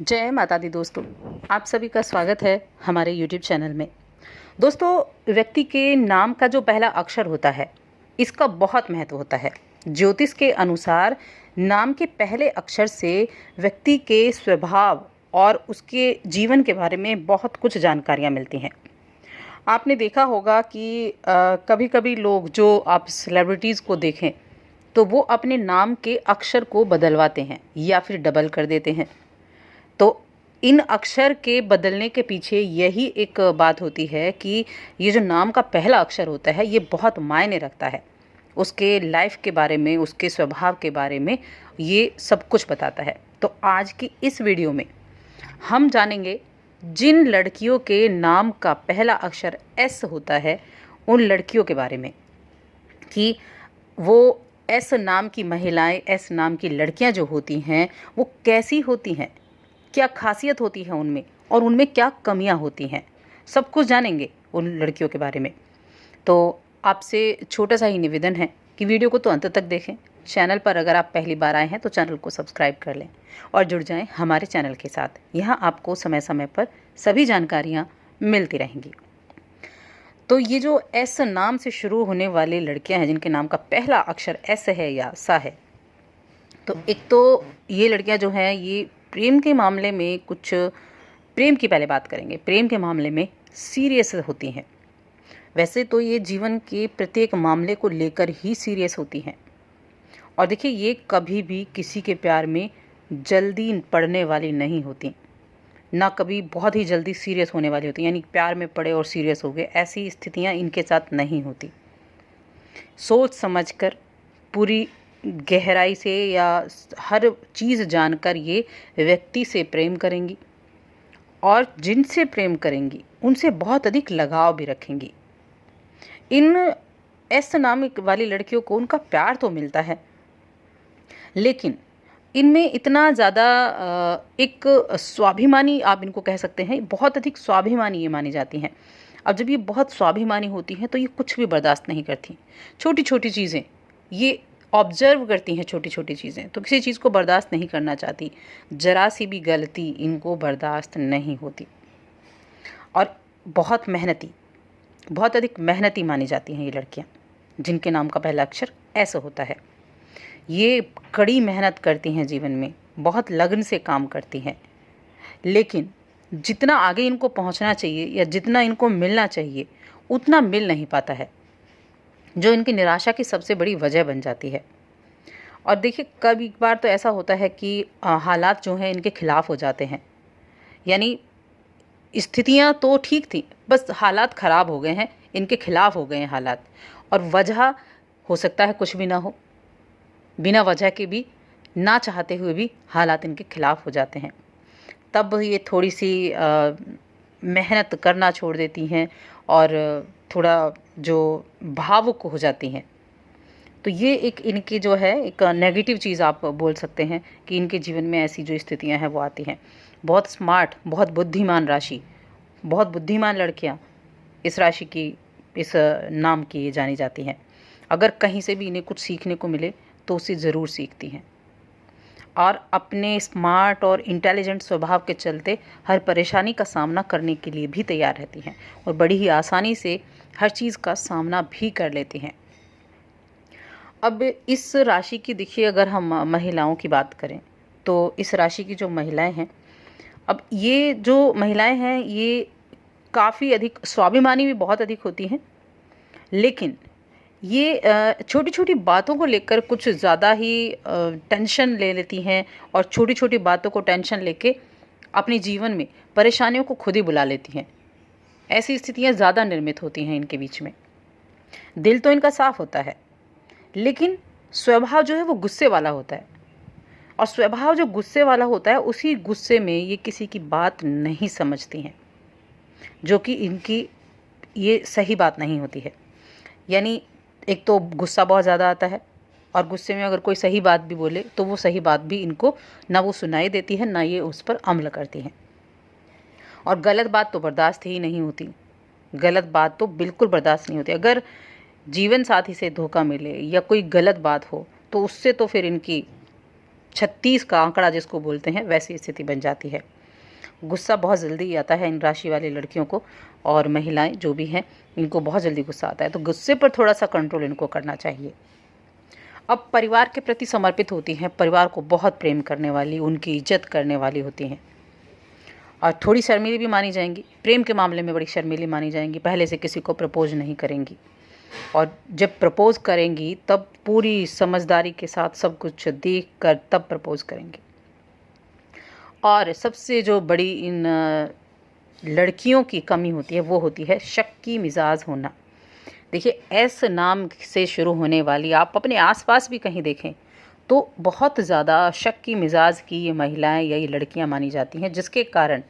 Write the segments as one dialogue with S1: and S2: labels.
S1: जय माता दी दोस्तों, आप सभी का स्वागत है हमारे YouTube चैनल में। दोस्तों, व्यक्ति के नाम का जो पहला अक्षर होता है, इसका बहुत महत्व होता है। ज्योतिष के अनुसार नाम के पहले अक्षर से व्यक्ति के स्वभाव और उसके जीवन के बारे में बहुत कुछ जानकारियाँ मिलती हैं। आपने देखा होगा कि कभी-कभी लोग, जो आप सेलिब्रिटीज़ को देखें, तो वो अपने नाम के अक्षर को बदलवाते हैं या फिर डबल कर देते हैं। तो इन अक्षर के बदलने के पीछे यही एक बात होती है कि ये जो नाम का पहला अक्षर होता है, ये बहुत मायने रखता है। उसके लाइफ के बारे में, उसके स्वभाव के बारे में ये सब कुछ बताता है। तो आज की इस वीडियो में हम जानेंगे जिन लड़कियों के नाम का पहला अक्षर एस होता है, उन लड़कियों के बारे में कि वो एस नाम की महिलाएं, एस नाम की लड़कियां जो होती हैं, वो कैसी होती हैं, क्या खासियत होती है उनमें और उनमें क्या कमियां होती हैं। सब कुछ जानेंगे उन लड़कियों के बारे में। तो आपसे छोटा सा ही निवेदन है कि वीडियो को तो अंत तक देखें। चैनल पर अगर आप पहली बार आए हैं तो चैनल को सब्सक्राइब कर लें और जुड़ जाएं हमारे चैनल के साथ। यहाँ आपको समय समय पर सभी जानकारियाँ मिलती रहेंगी। तो ये जो एस नाम से शुरू होने वाली लड़कियाँ हैं, जिनके नाम का पहला अक्षर एस है या सा है, तो एक तो ये लड़कियाँ जो हैं, ये प्रेम के मामले में प्रेम की पहले बात करेंगे। प्रेम के मामले में सीरियस होती हैं। वैसे तो ये जीवन के प्रत्येक मामले को लेकर ही सीरियस होती हैं। और देखिए, ये कभी भी किसी के प्यार में जल्दी पड़ने वाली नहीं होती, ना कभी बहुत ही जल्दी सीरियस होने वाली होती, यानी प्यार में पड़े और सीरियस हो गए, ऐसी स्थितियाँ इनके साथ नहीं होती। सोच समझकर, पूरी गहराई से या हर चीज़ जानकर ये व्यक्ति से प्रेम करेंगी और जिनसे प्रेम करेंगी उनसे बहुत अधिक लगाव भी रखेंगी। इन एस नाम वाली लड़कियों को उनका प्यार तो मिलता है, लेकिन इनमें इतना ज़्यादा एक स्वाभिमानी, आप इनको कह सकते हैं, बहुत अधिक स्वाभिमानी ये मानी जाती हैं। अब जब ये बहुत स्वाभिमानी होती हैं तो ये कुछ भी बर्दाश्त नहीं करती। छोटी छोटी चीज़ें ये ऑब्जर्व करती हैं, छोटी छोटी चीज़ें, तो किसी चीज़ को बर्दाश्त नहीं करना चाहती। ज़रा सी भी गलती इनको बर्दाश्त नहीं होती। और बहुत मेहनती, बहुत अधिक मेहनती मानी जाती हैं ये लड़कियाँ, जिनके नाम का पहला अक्षर ऐसा होता है। ये कड़ी मेहनत करती हैं जीवन में, बहुत लगन से काम करती हैं, लेकिन जितना आगे इनको पहुंचना चाहिए या जितना इनको मिलना चाहिए, उतना मिल नहीं पाता है, जो इनकी निराशा की सबसे बड़ी वजह बन जाती है। और देखिए, कभी बार तो ऐसा होता है कि हालात जो हैं इनके खिलाफ हो जाते हैं, यानी स्थितियां तो ठीक थी, बस हालात ख़राब हो गए हैं, इनके खिलाफ हो गए हैं हालात। और वजह हो सकता है कुछ भी ना हो, बिना वजह के भी, ना चाहते हुए भी हालात इनके खिलाफ हो जाते हैं। तब ये थोड़ी सी मेहनत करना छोड़ देती हैं और थोड़ा जो भावुक हो जाती हैं। तो ये एक इनकी जो है एक नेगेटिव चीज़ आप बोल सकते हैं कि इनके जीवन में ऐसी जो स्थितियां हैं वो आती हैं। बहुत स्मार्ट, बहुत बुद्धिमान राशि, बहुत बुद्धिमान लड़कियां इस राशि की, इस नाम की ये जानी जाती हैं। अगर कहीं से भी इन्हें कुछ सीखने को मिले तो उसे ज़रूर सीखती हैं और अपने स्मार्ट और इंटेलिजेंट स्वभाव के चलते हर परेशानी का सामना करने के लिए भी तैयार रहती हैं और बड़ी ही आसानी से हर चीज़ का सामना भी कर लेती हैं। अब इस राशि की देखिए, अगर हम महिलाओं की बात करें तो इस राशि की जो महिलाएं हैं, अब ये जो महिलाएं हैं ये काफ़ी अधिक स्वाभिमानी भी बहुत अधिक होती हैं, लेकिन ये छोटी छोटी बातों को लेकर कुछ ज़्यादा ही टेंशन ले लेती हैं और छोटी छोटी बातों को टेंशन लेके अपने जीवन में परेशानियों को खुद ही बुला लेती हैं। ऐसी स्थितियां ज़्यादा निर्मित होती हैं इनके बीच में। दिल तो इनका साफ होता है, लेकिन स्वभाव जो है वो गुस्से वाला होता है, और स्वभाव जो गुस्से वाला होता है, उसी गुस्से में ये किसी की बात नहीं समझती हैं, जो कि इनकी ये सही बात नहीं होती है। यानी एक तो गुस्सा बहुत ज़्यादा आता है और गुस्से में अगर कोई सही बात भी बोले तो वो सही बात भी इनको ना वो सुनाई देती है, ना ये उस पर अमल करती हैं। और गलत बात तो बर्दाश्त ही नहीं होती, गलत बात तो बिल्कुल बर्दाश्त नहीं होती। अगर जीवन साथी से धोखा मिले या कोई गलत बात हो तो उससे तो फिर इनकी 36 का आंकड़ा जिसको बोलते हैं, वैसी स्थिति बन जाती है। गुस्सा बहुत जल्दी आता है इन राशि वाली लड़कियों को, और महिलाएं जो भी हैं इनको बहुत जल्दी गुस्सा आता है, तो गुस्से पर थोड़ा सा कंट्रोल इनको करना चाहिए। अब परिवार के प्रति समर्पित होती हैं, परिवार को बहुत प्रेम करने वाली, उनकी इज्जत करने वाली होती हैं, और थोड़ी शर्मीली भी मानी जाएंगी। प्रेम के मामले में बड़ी शर्मीली मानी जाएंगी, पहले से किसी को प्रपोज नहीं करेंगी, और जब प्रपोज करेंगी तब पूरी समझदारी के साथ सब कुछ देख कर तब प्रपोज करेंगी। और सबसे जो बड़ी इन लड़कियों की कमी होती है वो होती है शक की मिजाज होना। देखिए, एस नाम से शुरू होने वाली, आप अपने आसपास भी कहीं देखें तो बहुत ज़्यादा शक की मिजाज की ये महिलाएं या ये लड़कियां मानी जाती हैं, जिसके कारण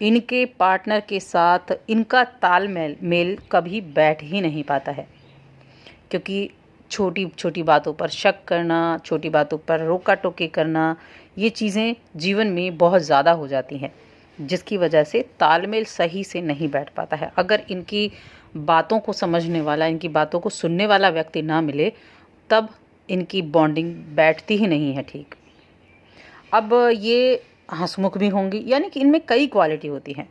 S1: इनके पार्टनर के साथ इनका तालमेल कभी बैठ ही नहीं पाता है, क्योंकि छोटी छोटी बातों पर शक करना, छोटी बातों पर रोका टोकी करना, ये चीज़ें जीवन में बहुत ज़्यादा हो जाती हैं, जिसकी वजह से तालमेल सही से नहीं बैठ पाता है। अगर इनकी बातों को समझने वाला, इनकी बातों को सुनने वाला व्यक्ति ना मिले, तब इनकी बॉन्डिंग बैठती ही नहीं है ठीक। अब ये हंसमुख भी होंगी, यानी कि इनमें कई क्वालिटी होती हैं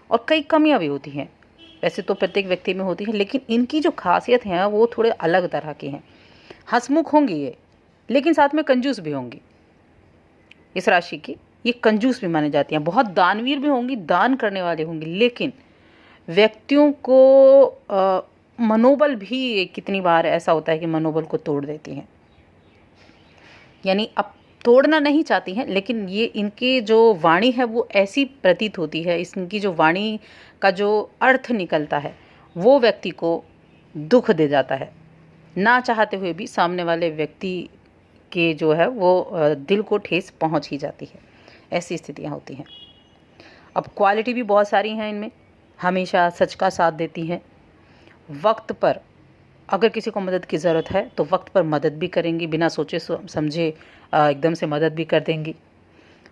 S1: और कई कमियां भी होती हैं। वैसे तो प्रत्येक व्यक्ति में होती है, लेकिन इनकी जो खासियत है वो थोड़े अलग तरह की हैं। हंसमुख होंगी ये, लेकिन साथ में कंजूस भी होंगी। इस राशि की ये कंजूस भी मानी जाती हैं। बहुत दानवीर भी होंगी, दान करने वाले होंगी, लेकिन व्यक्तियों को मनोबल भी कितनी बार ऐसा होता है कि मनोबल को तोड़ देती हैं। यानी अब तोड़ना नहीं चाहती हैं, लेकिन ये इनके जो वाणी है वो ऐसी प्रतीत होती है, इनकी जो वाणी का जो अर्थ निकलता है वो व्यक्ति को दुख दे जाता है। ना चाहते हुए भी सामने वाले व्यक्ति के जो है वो दिल को ठेस पहुंच ही जाती है। ऐसी स्थितियां होती हैं। अब क्वालिटी भी बहुत सारी हैं इनमें। हमेशा सच का साथ देती हैं। वक्त पर अगर किसी को मदद की ज़रूरत है तो वक्त पर मदद भी करेंगी, बिना सोचे समझे एकदम से मदद भी कर देंगी।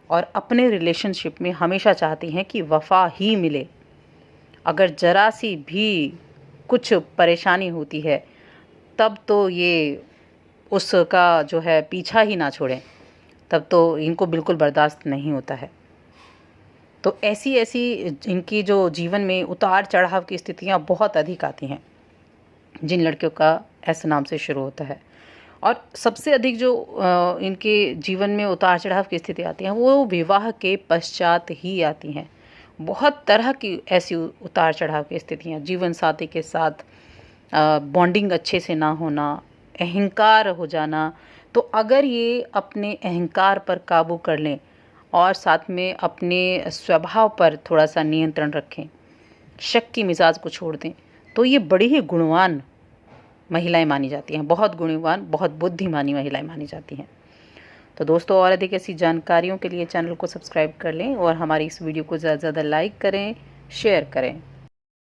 S1: और अपने रिलेशनशिप में हमेशा चाहती हैं कि वफ़ा ही मिले। अगर ज़रा सी भी कुछ परेशानी होती है तब तो ये उसका जो है पीछा ही ना छोड़ें, तब तो इनको बिल्कुल बर्दाश्त नहीं होता है। तो ऐसी इनकी जो जीवन में उतार चढ़ाव की स्थितियाँ बहुत अधिक आती हैं जिन लड़कियों का ऐसे नाम से शुरू होता है। और सबसे अधिक जो इनके जीवन में उतार चढ़ाव की स्थिति आती हैं वो विवाह के पश्चात ही आती हैं। बहुत तरह की ऐसी उतार चढ़ाव की स्थितियाँ, जीवन साथी के साथ बॉन्डिंग अच्छे से ना होना, अहंकार हो जाना। तो अगर ये अपने अहंकार पर काबू कर लें और साथ में अपने स्वभाव पर थोड़ा सा नियंत्रण रखें, शक की मिजाज को छोड़ दें, तो ये बड़ी ही गुणवान महिलाएं मानी जाती हैं। बहुत गुणवान, बहुत बुद्धिमानी महिलाएं मानी जाती हैं। तो दोस्तों, और अधिक ऐसी जानकारियों के लिए चैनल को सब्सक्राइब कर लें और हमारी इस वीडियो को ज़्यादा से ज़्यादा लाइक करें, शेयर करें।